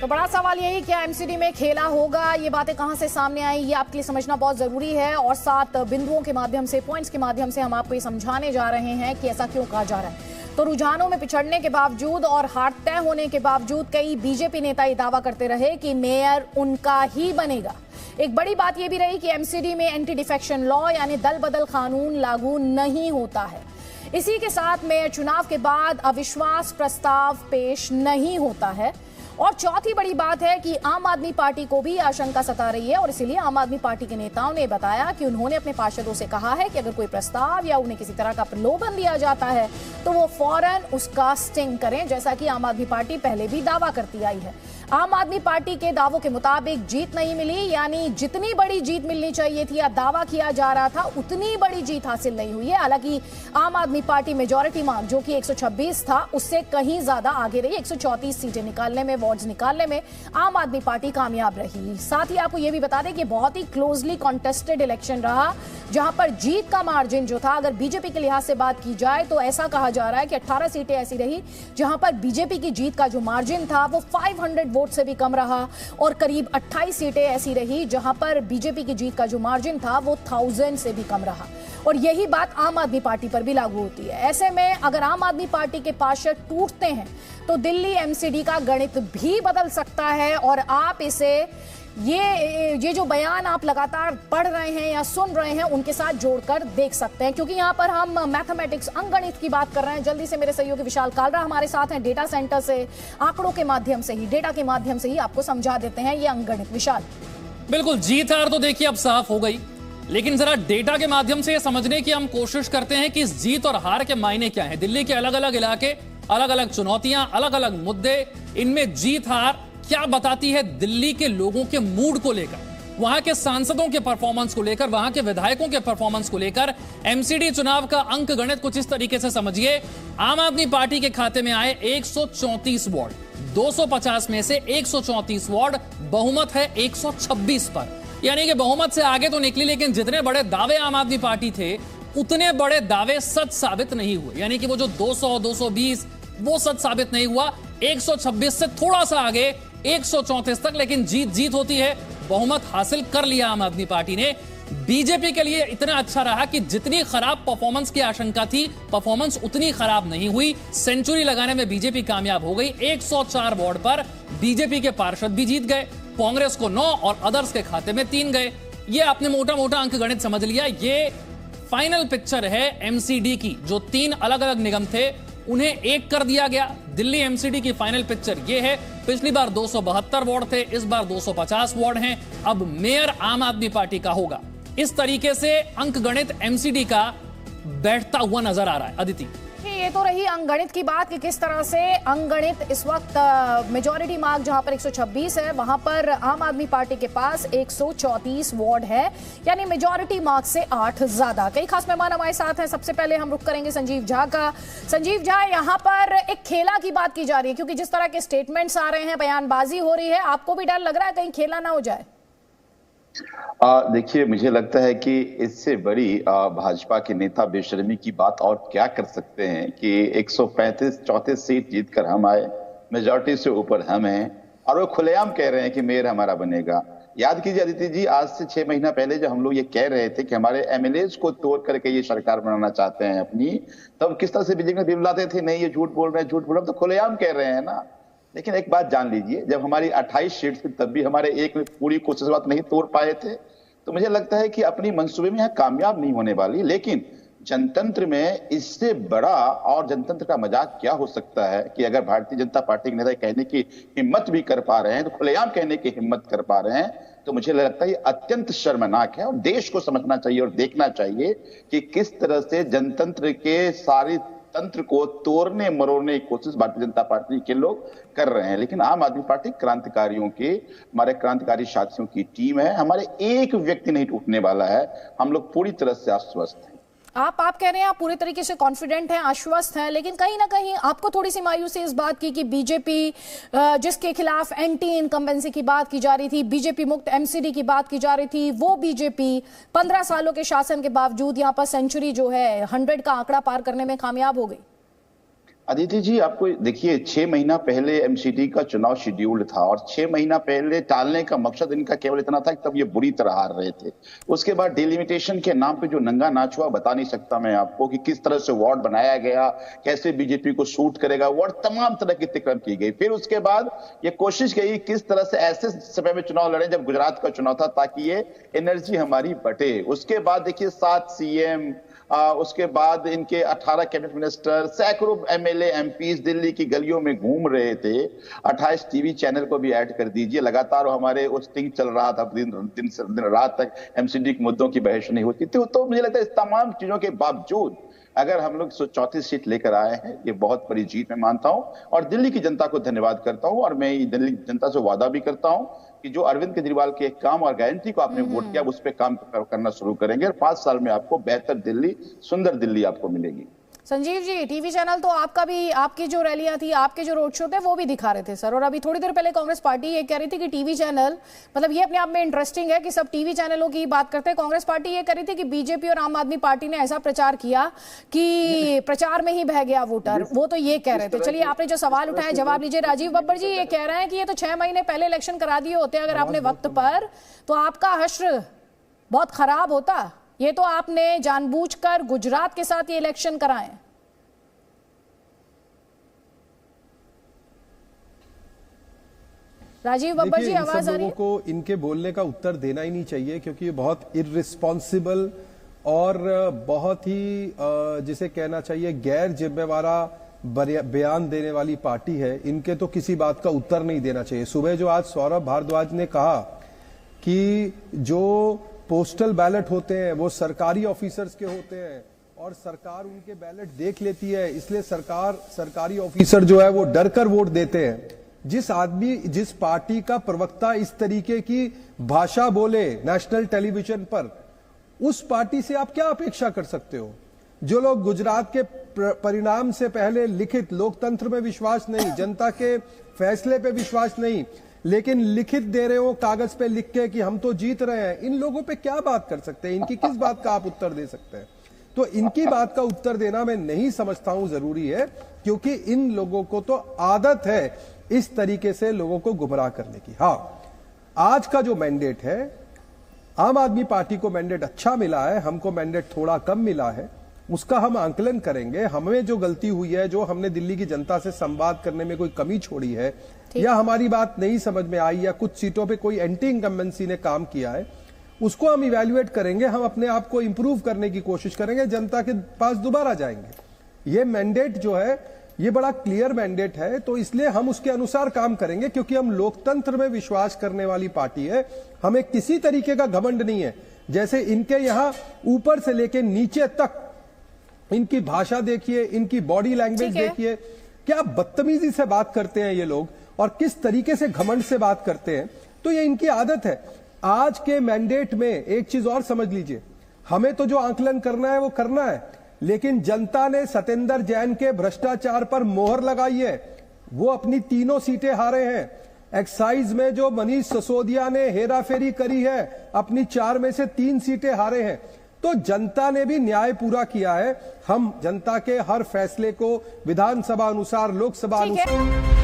तो बड़ा सवाल यही क्या एमसीडी में खेला होगा, ये बातें कहां से सामने आई, ये आपके लिए समझना बहुत जरूरी है। और 7 बिंदुओं के माध्यम से, पॉइंट्स के माध्यम से हम आपको ये समझाने जा रहे हैं कि ऐसा क्यों कहा जा रहा है। तो रुझानों में पिछड़ने के बावजूद और हार तय होने के बावजूद कई बीजेपी नेता ये दावा करते रहे कि मेयर उनका ही बनेगा। एक बड़ी बात यह भी रही कि एमसीडी में एंटी डिफेक्शन लॉ यानी दल बदल कानून लागू नहीं होता है। इसी के साथ मेयर चुनाव के बाद अविश्वास प्रस्ताव पेश नहीं होता है। और चौथी बड़ी बात है कि आम आदमी पार्टी को भी आशंका सता रही है और इसीलिए आम आदमी पार्टी के नेताओं ने बताया कि उन्होंने अपने पार्षदों से कहा है कि अगर कोई प्रस्ताव या उन्हें किसी तरह का प्रलोभन दिया जाता है तो वो फौरन उसका स्टिंग करें, जैसा कि आम आदमी पार्टी पहले भी दावा करती आई है। आम आदमी पार्टी के दावों के मुताबिक जीत नहीं मिली, यानी जितनी बड़ी जीत मिलनी चाहिए थी या दावा किया जा रहा था उतनी बड़ी जीत हासिल नहीं हुई है। हालांकि आम आदमी पार्टी मेजॉरिटी मार्क जो कि 126 था उससे कहीं ज्यादा आगे रही। 134 सीटें निकालने में, वार्ड्स निकालने में आम आदमी पार्टी कामयाब रही। साथ ही आपको यह भी बता दें कि बहुत ही क्लोजली कॉन्टेस्टेड इलेक्शन रहा, जहां पर जीत का मार्जिन जो था, अगर बीजेपी के लिहाज से बात की जाए तो ऐसा कहा जा रहा है कि 18 सीटें ऐसी रही जहां पर बीजेपी की जीत का जो मार्जिन था वो 500 वोट से भी कम रहा और करीब 28 सीटें ऐसी रही जहां पर बीजेपी की जीत का जो मार्जिन था वो 1000 से भी कम रहा। और यही बात आम आदमी पार्टी पर भी लागू होती है। ऐसे में अगर आम आदमी पार्टी के पार्षद टूटते हैं तो दिल्ली एमसीडी का गणित भी बदल सकता है। और आप इसे ये जो बयान आप लगातार पढ़ रहे हैं या सुन रहे हैं उनके साथ जोड़कर देख सकते हैं, क्योंकि यहाँ पर हम मैथमेटिक्स अंकगणित की बात कर रहे हैं। जल्दी से मेरे सहयोगी विशाल कालरा हमारे साथ हैं, डेटा सेंटर से आंकड़ों के माध्यम से ही, डेटा के माध्यम से ही आपको समझा देते हैं ये अंकगणित। विशाल, बिल्कुल, जीत हार तो देखिए अब साफ हो गई, लेकिन जरा डेटा के माध्यम से ये समझने की हम कोशिश करते हैं कि इस जीत और हार के मायने क्या हैं। दिल्ली के अलग अलग इलाके, अलग अलग चुनौतियां, अलग अलग मुद्दे, इनमें जीत हार क्या बताती है दिल्ली के लोगों के मूड को लेकर, वहां के सांसदों के परफॉर्मेंस को लेकर, वहां के विधायकों के परफॉर्मेंस को लेकर। एमसीडी चुनाव का अंक गणित कुछ इस तरीके से समझिए। आम आदमी पार्टी के खाते में आए 134 वार्ड, 250 में से 134 वार्ड, बहुमत है 126 पर, यानी कि बहुमत से आगे तो निकली, लेकिन जितने बड़े दावे आम आदमी पार्टी थे उतने बड़े दावे सच साबित नहीं हुए। यानी कि वो जो 200 220 वो सच साबित नहीं हुआ। 126 से थोड़ा सा आगे 134 तक, लेकिन जीत होती है। बहुमत हासिल कर लिया आम आदमी पार्टी ने। बीजेपी के लिए इतना अच्छा रहा कि जितनी खराब परफॉर्मेंस की आशंका थी, परफॉर्मेंस उतनी खराब नहीं हुई। सेंचुरी लगाने में बीजेपी कामयाब हो गई। 104 वार्ड पर बीजेपी के पार्षद भी जीत गए, कांग्रेस को 9 और अदर्स के खाते में 3 गए। ये आपने मोटा मोटा अंक गणित समझ लिया। ये फाइनल पिक्चर है एमसीडी की। जो 3 अलग अलग निगम थे उन्हें एक कर दिया गया। दिल्ली एमसीडी की फाइनल पिक्चर ये है। पिछली बार 272 वार्ड थे, इस बार 250 वार्ड हैं। अब मेयर आम आदमी पार्टी का होगा। इस तरीके से अंक गणित एमसीडी का बैठता हुआ नजर आ रहा है। अदिति, ये तो रही अंकगणित की बात कि किस तरह से अंकगणित इस वक्त मेजॉरिटी मार्क जहां पर 126 है वहां पर आम आदमी पार्टी के पास 134 वार्ड है, यानी मेजॉरिटी मार्क से 8 ज्यादा। कई खास मेहमान हमारे साथ हैं। सबसे पहले हम रुख करेंगे संजीव झा का। संजीव झा, यहाँ पर एक खेला की बात की जा रही है, क्योंकि जिस तरह के स्टेटमेंट्स आ रहे हैं, बयानबाजी हो रही है, आपको भी डर लग रहा है कहीं खेला ना हो जाए? देखिए, मुझे लगता है कि इससे बड़ी भाजपा के नेता बेशर्मी की बात और क्या कर सकते हैं कि 135-34 सीट जीतकर हम आए, मेजॉरिटी से ऊपर हम हैं, और वो खुलेआम कह रहे हैं कि मेयर हमारा बनेगा। याद कीजिए आदित्य जी, आज से 6 महीना पहले जब हम लोग ये कह रहे थे कि हमारे एमएलएज को तोड़ करके ये सरकार बनाना चाहते हैं अपनी, तब किस तरह से बीजेपी में दिललाते थे, नहीं ये झूठ बोल रहे हैं, झूठ बोल रहे हैं, तो खुलेआम कह रहे हैं ना। लेकिन एक बात जान लीजिए, जब हमारी 28 सीट थी तब भी हमारे एक पूरी कोशिश बात नहीं तोड़ पाए थे। तो मुझे लगता है कि अपनी मंसूबे में यह कामयाब नहीं होने वाली। लेकिन जनतंत्र में इससे बड़ा और जनतंत्र का मजाक क्या हो सकता है कि अगर भारतीय जनता पार्टी के नेता कहने की हिम्मत भी कर पा रहे हैं, तो खुलेआम कहने की हिम्मत कर पा रहे हैं, तो मुझे लगता है ये अत्यंत शर्मनाक है। और देश को समझना चाहिए और देखना चाहिए कि किस तरह से जनतंत्र के सारी तंत्र को तोड़ने मरोड़ने की कोशिश भारतीय जनता पार्टी के लोग कर रहे हैं। लेकिन आम आदमी पार्टी क्रांतिकारियों के, हमारे क्रांतिकारी साथियों की टीम है। हमारे एक व्यक्ति नहीं टूटने वाला है। हम लोग पूरी तरह से आश्वस्त हैं। आप कह रहे हैं आप पूरी तरीके से कॉन्फिडेंट हैं, आश्वस्त हैं, लेकिन कहीं ना कहीं आपको थोड़ी सी मायूसी इस बात की कि बीजेपी जिसके खिलाफ एंटी इनकम्बेंसी की बात की जा रही थी, बीजेपी मुक्त एमसीडी की बात की जा रही थी, वो बीजेपी 15 सालों के शासन के बावजूद यहाँ पर सेंचुरी जो है 100 का आंकड़ा पार करने में कामयाब हो गई। अदिति जी, आपको देखिए 6 महीना पहले एमसीडी का चुनाव शेड्यूल्ड था और 6 महीना पहले टालने का मकसद इनका केवल इतना था कि तब ये बुरी तरह हार रहे थे। उसके बाद डिलिमिटेशन के नाम पे जो नंगा नाच हुआ, बता नहीं सकता मैं आपको कि किस तरह से वार्ड बनाया गया, कैसे बीजेपी को सूट करेगा वार्ड, तमाम तरह की तिक्रम की गई। फिर उसके बाद ये कोशिश की किस तरह से ऐसे समय में चुनाव लड़े जब गुजरात का चुनाव था, ताकि ये एनर्जी हमारी बटे। उसके बाद देखिए 7 सीएम, उसके बाद इनके 18 कैबिनेट मिनिस्टर, सैकड़ों एमएलए एमपीज दिल्ली की गलियों में घूम रहे थे। 28 टीवी चैनल को भी ऐड कर दीजिए, लगातार हमारे वो स्टिंग चल रहा था, दिन रात तक एमसीडी के मुद्दों की बहस नहीं होती थी। तो मुझे लगता है इस तमाम चीजों के बावजूद अगर हम लोग 34 सीट लेकर आए हैं, ये बहुत बड़ी जीत मैं मानता हूं और दिल्ली की जनता को धन्यवाद करता हूं। और मैं दिल्ली की जनता से वादा भी करता हूं कि जो अरविंद केजरीवाल के काम और गारंटी को आपने वोट किया, उस पर काम करना शुरू करेंगे और 5 साल में आपको बेहतर दिल्ली, सुंदर दिल्ली आपको मिलेगी। संजीव जी, टीवी चैनल तो आपका भी, आपकी जो रैलियां थी, आपके जो रोड शो थे, वो भी दिखा रहे थे सर। और अभी थोड़ी देर पहले कांग्रेस पार्टी ये कह रही थी कि टीवी चैनल, मतलब ये अपने आप में इंटरेस्टिंग है कि सब टीवी चैनलों की बात करते हैं। कांग्रेस पार्टी ये कह रही थी कि बीजेपी और आम आदमी पार्टी ने ऐसा प्रचार किया कि प्रचार में ही बह गया वोटर, वो तो ये कह रहे थे। चलिए, आपने जो सवाल उठाया जवाब लीजिए। राजीव बब्बर जी ये कह रहे हैं कि ये तो 6 महीने पहले इलेक्शन करा दिए होते अगर आपने वक्त पर, तो आपका हश्र बहुत खराब होता। ये तो आपने जानबूझकर गुजरात के साथ ये इलेक्शन कराए। राजीव बब्बर जी, आवाज आ रही है? लोगों को इनके बोलने का उत्तर देना ही नहीं चाहिए, क्योंकि ये बहुत इर्रिस्पॉन्सिबल और बहुत ही जिसे कहना चाहिए गैर जिम्मेवारा बयान देने वाली पार्टी है। इनके तो किसी बात का उत्तर नहीं देना चाहिए। सुबह जो आज सौरभ भारद्वाज ने कहा कि जो पोस्टल बैलेट होते हैं वो सरकारी ऑफिसर्स के होते हैं और सरकार उनके बैलेट देख लेती है, इसलिए सरकारी ऑफिसर जो है वो डर कर वोट देते हैं। जिस पार्टी का प्रवक्ता इस तरीके की भाषा बोले नेशनल टेलीविजन पर, उस पार्टी से आप क्या अपेक्षा कर सकते हो? जो लोग गुजरात के परिणाम से पहले लिखित लोकतंत्र में विश्वास नहीं, जनता के फैसले पे विश्वास नहीं, लेकिन लिखित दे रहे हो कागज पे लिख के कि हम तो जीत रहे हैं, इन लोगों पे क्या बात कर सकते हैं? इनकी किस बात का आप उत्तर दे सकते हैं? तो इनकी बात का उत्तर देना मैं नहीं समझता हूं जरूरी है, क्योंकि इन लोगों को तो आदत है इस तरीके से लोगों को गुमराह करने की। हां, आज का जो मैंडेट है, आम आदमी पार्टी को मैंडेट अच्छा मिला है, हमको मैंडेट थोड़ा कम मिला है, उसका हम आंकलन करेंगे। हमें जो गलती हुई है, जो हमने दिल्ली की जनता से संवाद करने में कोई कमी छोड़ी है, या हमारी बात नहीं समझ में आई, या कुछ सीटों पे कोई एंटी इनकम्बेंसी ने काम किया है, उसको हम इवैल्यूएट करेंगे। हम अपने आप को इंप्रूव करने की कोशिश करेंगे, जनता के पास दोबारा जाएंगे। ये मैंडेट जो है ये बड़ा क्लियर मैंडेट है, तो इसलिए हम उसके अनुसार काम करेंगे, क्योंकि हम लोकतंत्र में विश्वास करने वाली पार्टी है। हमें किसी तरीके का घमंड नहीं है। जैसे इनके यहां ऊपर से लेके नीचे तक इनकी भाषा देखिए, इनकी बॉडी लैंग्वेज देखिए, क्या बदतमीजी से बात करते हैं ये लोग और किस तरीके से घमंड से बात करते हैं। तो ये इनकी आदत है। आज के मैंडेट में एक चीज और समझ लीजिए, हमें तो जो आंकलन करना है वो करना है, लेकिन जनता ने सत्येंद्र जैन के भ्रष्टाचार पर मोहर लगाई है। वो अपनी 3 सीटें हारे हैं। एक्साइज में जो मनीष सिसोदिया ने हेराफेरी करी है, अपनी 4 में से 3 सीटें हारे हैं। तो जनता ने भी न्याय पूरा किया है। हम जनता के हर फैसले को विधानसभा अनुसार, लोकसभा अनुसार